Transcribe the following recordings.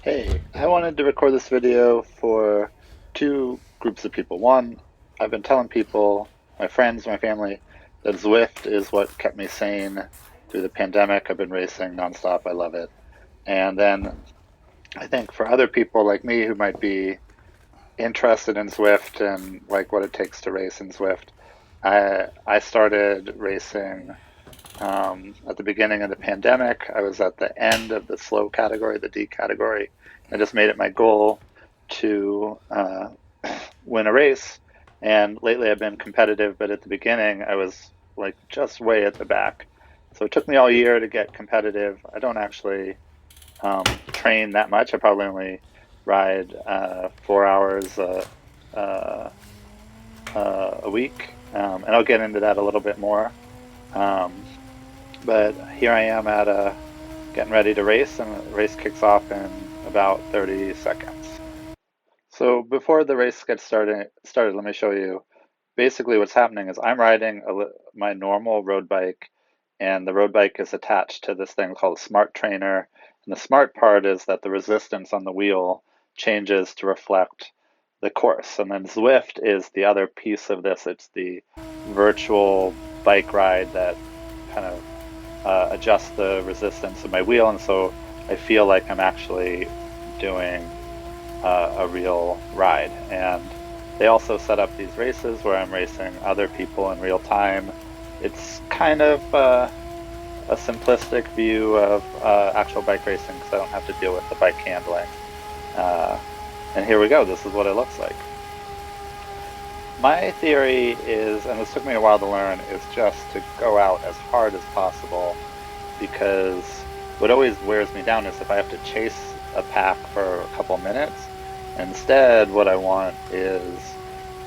Hey, I wanted to record this video for two groups of people. One, I've been telling people, my friends, my family, that Zwift is what kept me sane through the pandemic. I've been racing nonstop. I love it. And then I think for other people like me who might be interested in Zwift and like what it takes to race in Zwift, I started racing at the beginning of the pandemic. I was at the end of the slow category, the D category. I just made it my goal to win a race. And lately I've been competitive, but at the beginning I was like just way at the back. So it took me all year to get competitive. I don't actually train that much. I probably only ride 4 hours uh, a week. And I'll get into that a little bit more. Um, but here I am at getting ready to race, and the race kicks off in about 30 seconds. So before the race gets started, let me show you. Basically, what's happening is I'm riding my normal road bike, and the road bike is attached to this thing called a smart trainer. And the smart part is that the resistance on the wheel changes to reflect the course. And then Zwift is the other piece of this. It's the virtual bike ride that kind of adjusts the resistance of my wheel, and so I feel like I'm actually doing a real ride. And they also set up these races where I'm racing other people in real time. It's kind of a simplistic view of actual bike racing because I don't have to deal with the bike handling. Uh, and here we go. This is what it looks like. My theory is, and this took me a while to learn, is just to go out as hard as possible, because what always wears me down is if I have to chase a pack for a couple minutes. Instead, what I want is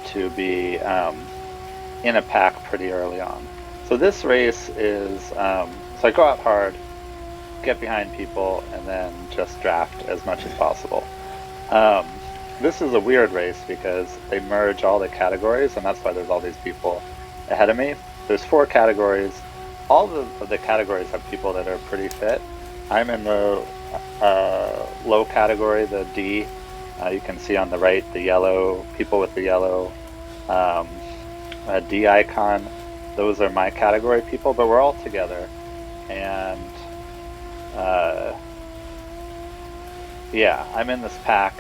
to be in a pack pretty early on. So this race is, so I go out hard, get behind people, and then just draft as much as possible. Um, this is a weird race because they merge all the categories, and that's why there's all these people ahead of me. There's 4 categories. All of the categories have people that are pretty fit. I'm in the low category, the D. You can see on the right the yellow, people with the yellow um, D icon. Those are my category people, but we're all together. And uh, yeah, I'm in this pack.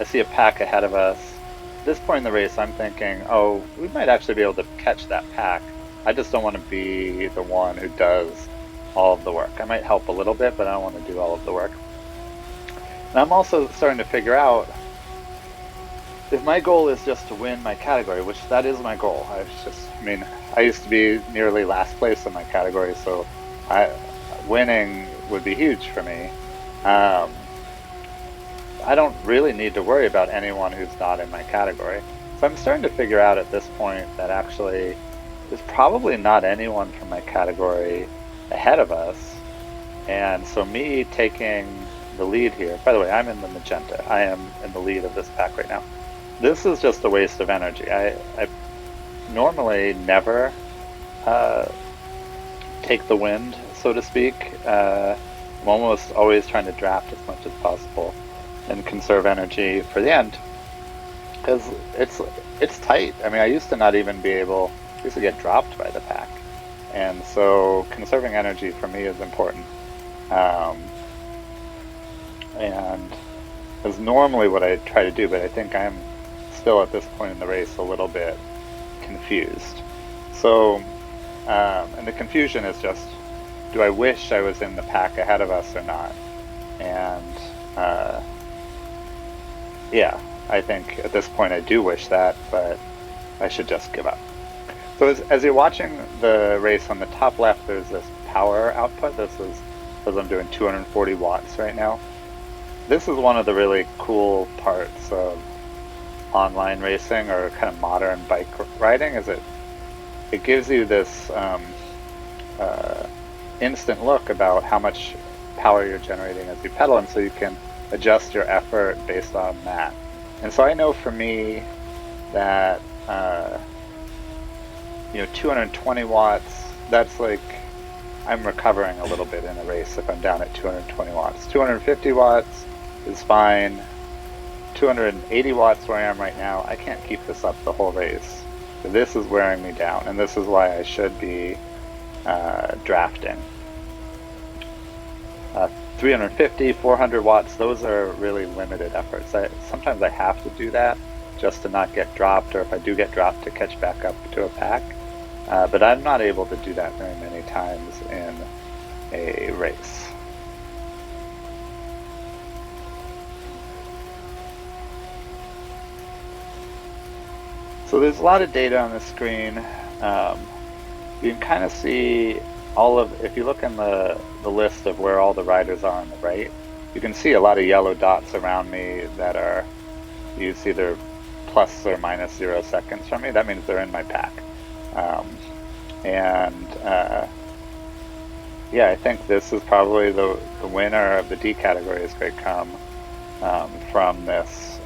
I see a pack ahead of us. At this point in the race, I'm thinking, oh, we might actually be able to catch that pack. I just don't want to be the one who does all of the work. I might help a little bit, but I don't want to do all of the work. And I'm also starting to figure out if my goal is just to win my category, which that is my goal. I used to be nearly last place in my category, so winning would be huge for me. Um, I don't really need to worry about anyone who's not in my category. So I'm starting to figure out at this point that actually there's probably not anyone from my category ahead of us. And so me taking the lead here, by the way, I'm in the magenta. I am in the lead of this pack right now. This is just a waste of energy. I normally never take the wind, so to speak. I'm almost always trying to draft as much as possible and conserve energy for the end, because it's tight. I mean, I used to not even be able. I used to get dropped by the pack, and so conserving energy for me is important. Um, and is normally what I try to do, but I think I'm still at this point in the race a little bit confused. So, and the confusion is just, do I wish I was in the pack ahead of us or not? And yeah, I think at this point I do wish that, but I should just give up. So as you're watching the race, on the top left, there's this power output. This is because I'm doing 240 watts right now. This is one of the really cool parts of online racing, or kind of modern bike riding, is it gives you this instant look about how much power you're generating as you pedal, and so you can adjust your effort based on that. And so I know for me that 220 watts, that's like I'm recovering a little bit in a race if I'm down at 220 watts. 250 watts is fine. 280 watts where I am right now, I can't keep this up the whole race. So this is wearing me down, and this is why I should be drafting. 350, 400 watts, those are really limited efforts. Sometimes I have to do that just to not get dropped, or if I do get dropped, to catch back up to a pack. But I'm not able to do that very many times in a race. So there's a lot of data on the screen. You can kind of see all of, if you look in the list of where all the riders are on the right, you can see a lot of yellow dots around me that are used either plus or minus 0 seconds from me. That means they're in my pack. Yeah, I think this is probably the winner of the D category is going to come from this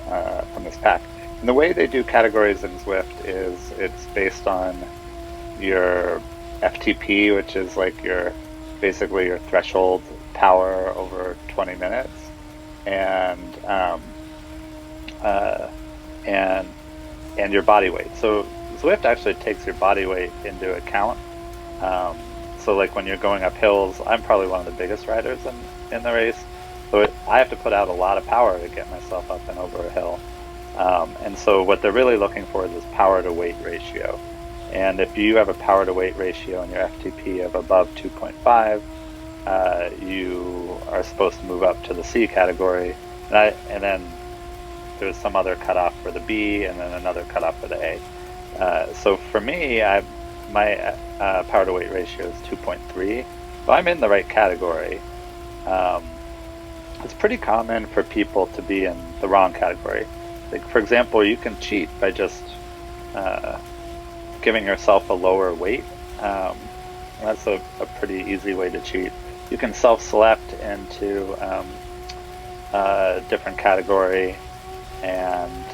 pack. And the way they do categories in Zwift is it's based on your FTP, which is like basically your threshold power over 20 minutes, and your body weight. So Zwift actually takes your body weight into account. So like when you're going up hills, I'm probably one of the biggest riders in the race. So I have to put out a lot of power to get myself up and over a hill. And so what they're really looking for is this power to weight ratio. And if you have a power to weight ratio in your FTP of above 2.5, you are supposed to move up to the C category. And then there's some other cutoff for the B, and then another cutoff for the A. So for me, my power to weight ratio is 2.3. So I'm in the right category. It's pretty common for people to be in the wrong category. Like, for example, you can cheat by just giving yourself a lower weight. That's a pretty easy way to cheat. You can self-select into a different category, and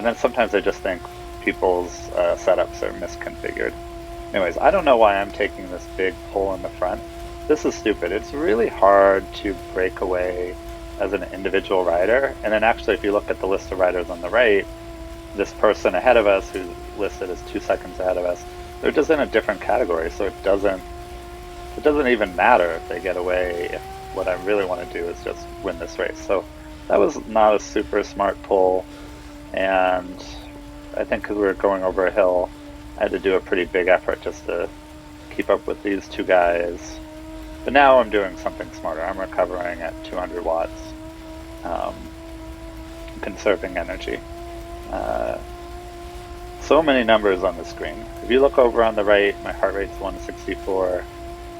then sometimes I just think people's setups are misconfigured. Anyways, I don't know why I'm taking this big pull in the front. This is stupid. It's really hard to break away as an individual rider. And then actually, if you look at the list of riders on the right, this person ahead of us, who's listed as 2 seconds ahead of us, they're just in a different category. So it doesn't even matter if they get away, if what I really want to do is just win this race. So that was not a super smart pull. And I think because we were going over a hill, I had to do a pretty big effort just to keep up with these two guys. But now I'm doing something smarter. I'm recovering at 200 watts, conserving energy. So many numbers on the screen. If you look over on the right, my heart rate's 164.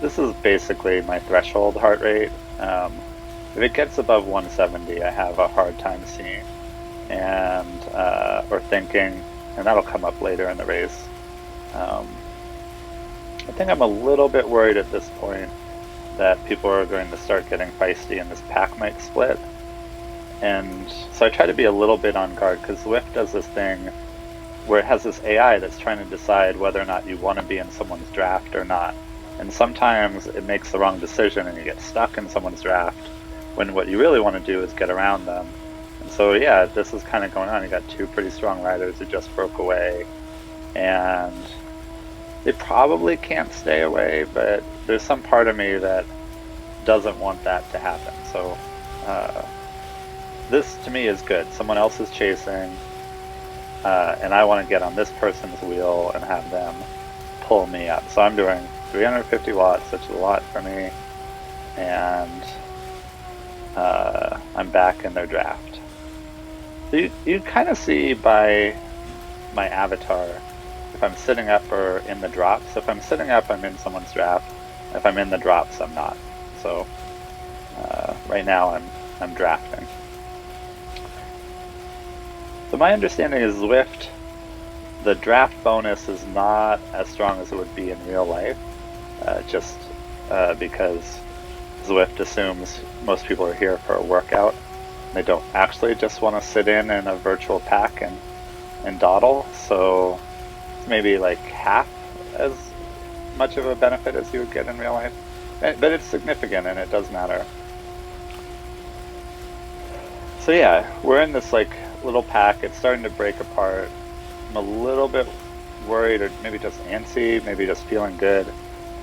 This is basically my threshold heart rate. If it gets above 170, I have a hard time seeing and or thinking, and that'll come up later in the race. I think I'm a little bit worried at this point that people are going to start getting feisty and this pack might split. And so I try to be a little bit on guard, because Zwift does this thing where it has this AI that's trying to decide whether or not you want to be in someone's draft or not. And sometimes it makes the wrong decision and you get stuck in someone's draft when what you really want to do is get around them. And so yeah, this is kind of going on. You got two pretty strong riders who just broke away, and they probably can't stay away, but there's some part of me that doesn't want that to happen. So this to me is good. Someone else is chasing, and I want to get on this person's wheel and have them pull me up. So I'm doing 350 watts, which is a lot for me, and I'm back in their draft. So you kind of see by my avatar if I'm sitting up or in the drops. If I'm sitting up, I'm in someone's draft. If I'm in the drops, I'm not. So right now I'm drafting. So my understanding is Zwift, the draft bonus is not as strong as it would be in real life, just because Zwift assumes most people are here for a workout. They don't actually just want to sit in a virtual pack and dawdle. So maybe like half as much of a benefit as you would get in real life. But it's significant and it does matter. So yeah, we're in this like little pack. It's starting to break apart. I'm a little bit worried, or maybe just antsy, maybe just feeling good.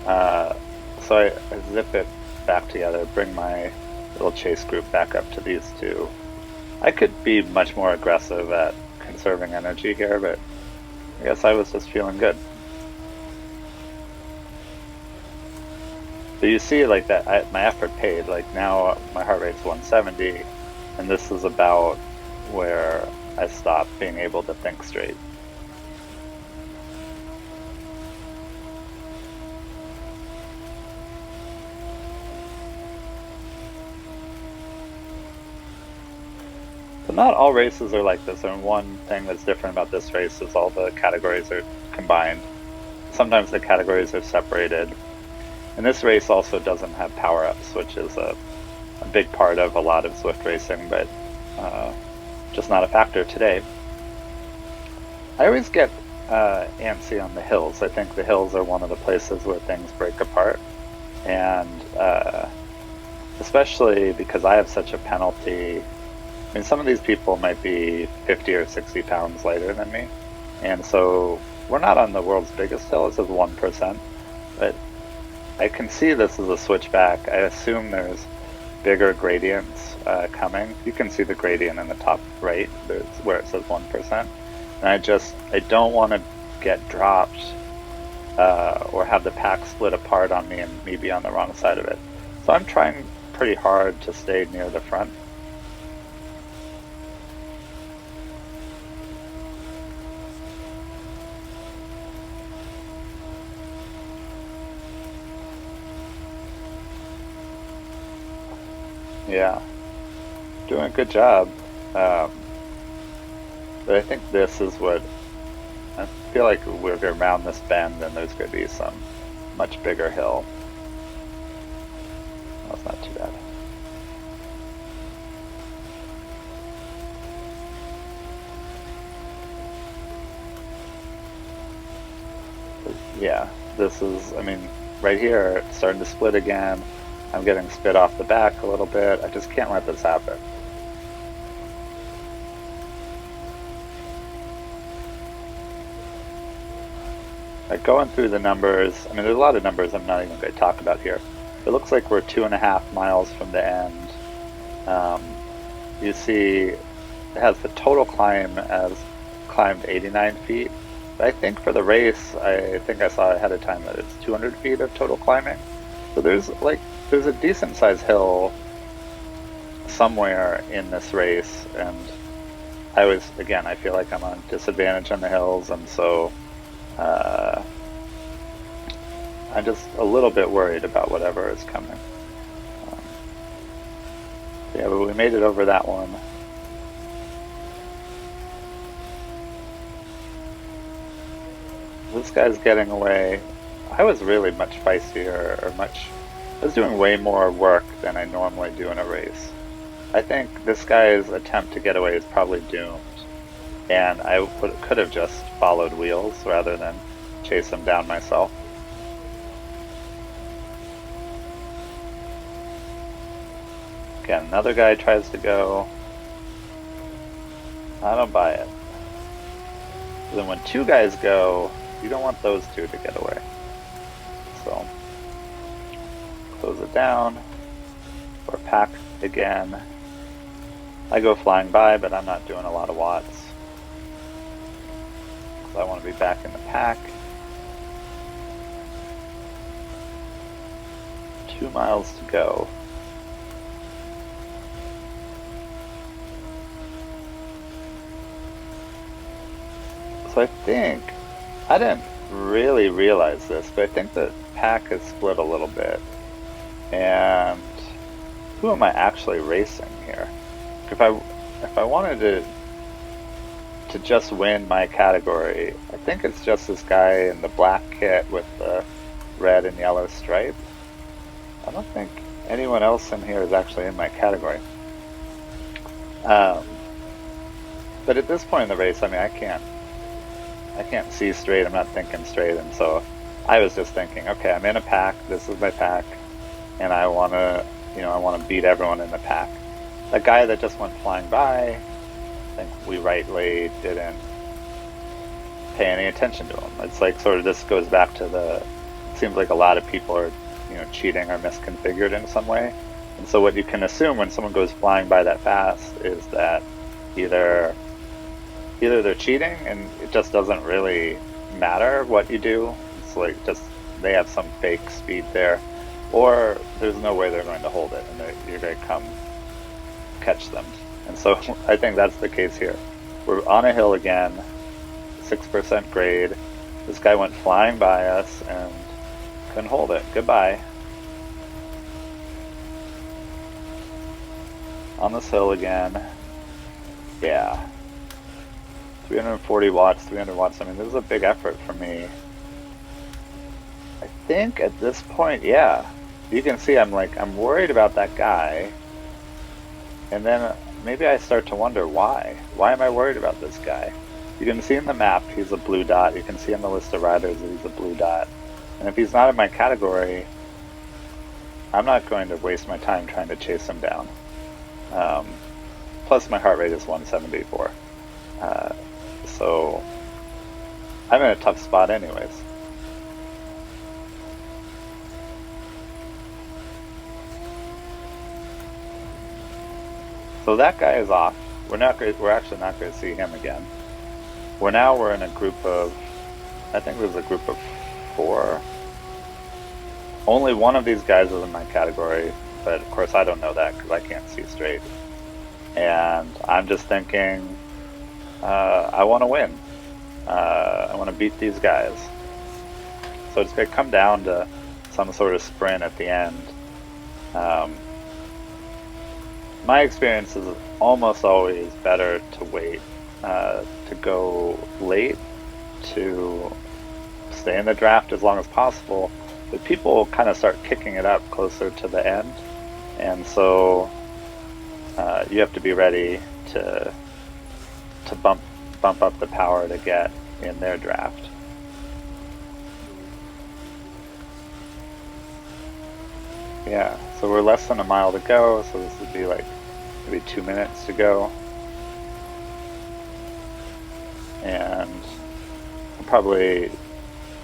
Uh, so I zip it back together, bring my little chase group back up to these two. I could be much more aggressive at conserving energy here, but I guess I was just feeling good. So you see, like that, my effort paid. Like now, my heart rate's 170, and this is about where I stopped being able to think straight. But not all races are like this, and one thing that's different about this race is all the categories are combined. Sometimes the categories are separated. And this race also doesn't have power-ups, which is a big part of a lot of Zwift racing, but uh, just not a factor today. I always get antsy on the hills. I think the hills are one of the places where things break apart. And especially because I have such a penalty. I mean, some of these people might be 50 or 60 pounds lighter than me. And so we're not on the world's biggest hill. This is 1%. But I can see this as a switchback. I assume there's bigger gradients coming. You can see the gradient in the top right, there's where it says 1%. And I don't want to get dropped or have the pack split apart on me and me be on the wrong side of it. So I'm trying pretty hard to stay near the front. Yeah, doing a good job. Um, but I think this is what I feel like we're around this bend, and there's going to be some much bigger hill. That's not too bad. But yeah, this is, I mean, right here, it's starting to split again. I'm getting spit off the back a little bit. I just can't let this happen. Like going through the numbers, I mean, there's a lot of numbers I'm not even going to talk about here. It looks like we're 2.5 miles from the end. Um, you see, it has the total climb as climbed 89 feet. But I think for the race, I think I saw ahead of time that it's 200 feet of total climbing. So there's a decent sized hill somewhere in this race, and I feel like I'm on disadvantage on the hills, and so uh, I'm just a little bit worried about whatever is coming. Um, yeah, but we made it over that one. This guy's getting away. I was really much feistier, I was doing way more work than I normally do in a race. I think this guy's attempt to get away is probably doomed, and could have just followed wheels rather than chase him down myself. Again, another guy tries to go. I don't buy it. Then when two guys go, you don't want those two to get away. So close it down. Or pack again. I go flying by, but I'm not doing a lot of watts. So I want to be back in the pack. 2 miles to go. So I think, I didn't really realize this, but I think the pack is split a little bit. And who am I actually racing here? If I wanted to just win my category, I think it's just this guy in the black kit with the red and yellow stripe. I don't think anyone else in here is actually in my category. Um, but at this point in the race, I mean, I can't see straight. I'm not thinking straight, and so I was just thinking, okay, I'm in a pack. This is my pack, and I want to beat everyone in the pack. that guy that just went flying by, I think we rightly didn't pay any attention to him. It's like sort of this goes back to it seems like a lot of people are, cheating or misconfigured in some way. And so what you can assume when someone goes flying by that fast is that either they're cheating and it just doesn't really matter what you do. It's like just they have some fake speed there, or there's no way they're going to hold it and you're going to come catch them. And so I think that's the case here. We're on a hill again, 6% grade. This guy went flying by us and couldn't hold it. Goodbye. On this hill again. Yeah. 340 watts, 300 watts. I mean, this is a big effort for me. I think at this point, yeah. You can see I'm worried about that guy. And then maybe I start to wonder why. Why am I worried about this guy? You can see in the map he's a blue dot. You can see in the list of riders that he's a blue dot. And if he's not in my category, I'm not going to waste my time trying to chase him down. Plus my heart rate is 174. So I'm in a tough spot anyways. So that guy is off. We're actually not going to see him again. We're in a group of, I think it was a group of 4. Only one of these guys is in my category, but of course I don't know that because I can't see straight. And I'm just thinking, I want to win. I want to beat these guys. So it's going to come down to some sort of sprint at the end. My experience is almost always better to wait, to go late, to stay in the draft as long as possible. But people kind of start kicking it up closer to the end, and so you have to be ready to bump up the power to get in their draft. Yeah, so we're less than a mile to go, so this would be like maybe 2 minutes to go. And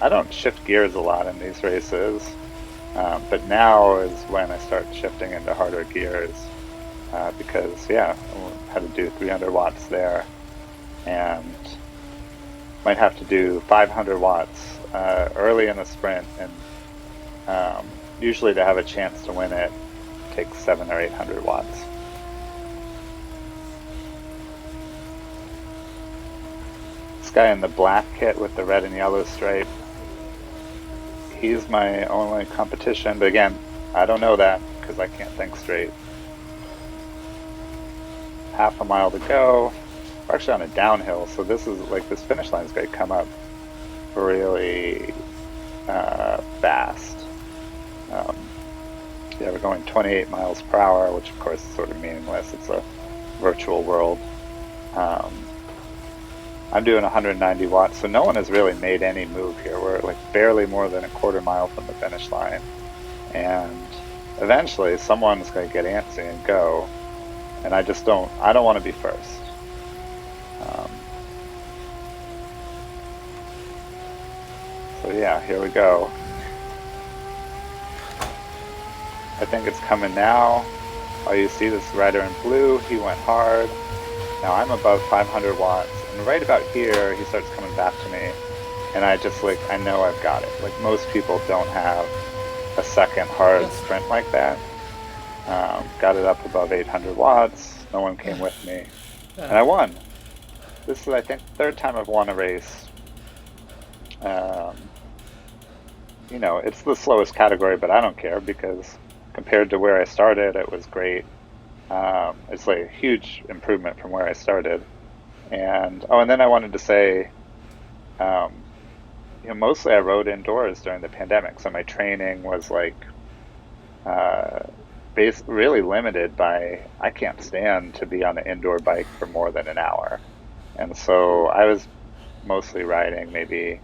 I don't shift gears a lot in these races, but now is when I start shifting into harder gears, because I had to do 300 watts there, and might have to do 500 watts early in the sprint, and usually to have a chance to win it takes 700 or 800 watts. This guy in the black kit with the red and yellow stripe, he's my only competition, but again, I don't know that because I can't think straight. Half a mile to go. We're actually on a downhill, so this finish line is going to come up really fast. We're going 28 miles per hour, which of course is sort of meaningless. It's a virtual world. I'm doing 190 watts, so no one has really made any move here. We're barely more than a quarter mile from the finish line, and eventually someone's going to get antsy and go, and I don't want to be first. So yeah, here we go. I think it's coming now. Oh, you see this rider in blue, he went hard. Now I'm above 500 watts, and right about here, he starts coming back to me, and I know I've got it. Most people don't have a second hard sprint like that. Got it up above 800 watts, no one came with me, and I won. This is, I think, the third time I've won a race. It's the slowest category, but I don't care because compared to where I started, it was great. It's a huge improvement from where I started. And then I wanted to say, mostly I rode indoors during the pandemic, so my training was really limited by, I can't stand to be on an indoor bike for more than an hour. And so I was mostly riding maybe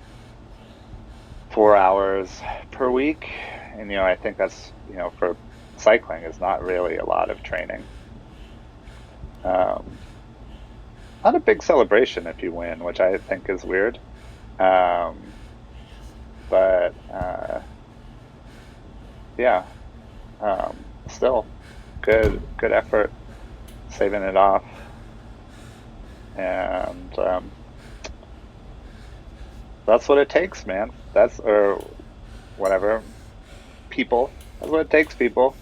4 hours per week. And, I think that's, for cycling is not really a lot of training. Um, Not a big celebration if you win, which I think is weird. Um, but yeah, still good effort saving it off, and that's what it takes, man. That's or whatever people. That's what it takes, people.